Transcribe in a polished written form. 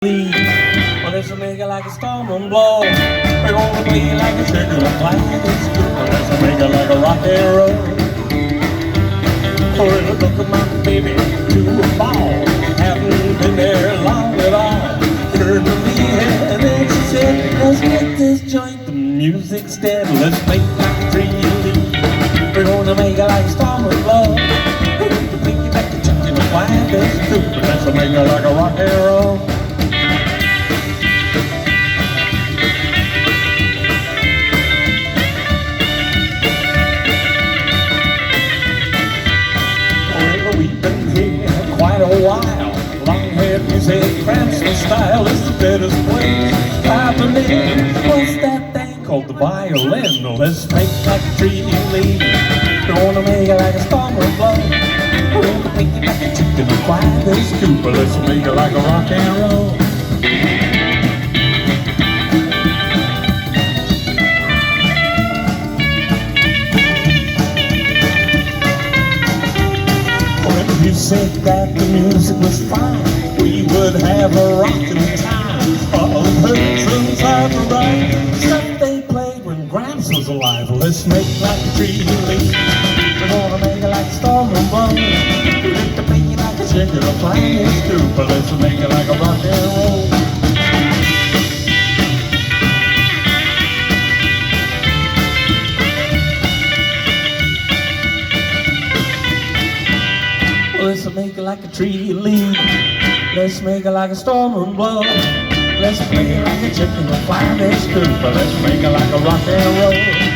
Well, let's make it like a storm and blow. We're gonna play it like a sugar and flag. It's good, but let's make it like a rock and roll. Oh, it'll look my baby to a ball. Haven't been there long at all. Heard the lead and then she said, let's get this joint the music's dead. Let's make it like a tree leaf. We're gonna make it like a storm and blow. We're gonna make it like a chicken and flag. It's good, but let's make it like a rock and roll. We've been here quite a while. Long-haired music, Cranston style is the fittest place. Happening, what's that thing called the violin? Let's make like a tree leaf. We're gonna make it like a storm and blow. We're gonna make it like a chicken and fly this coop. But let's make it like a rock and roll. You said that the music was fine, we would have a rockin' time. All hoods and side to right, stuff they played when Gramps was alive. Let's make like a tree leaf. We're gonna make it like a storm and blow. We're gonna make it like a chicken or flying is too. But let's make it like a rock and roll. Let's make it like a tree leaf. Let's make it like a storm and blow. Let's make it like a chicken and fly this too. But let's make it like a rock and roll.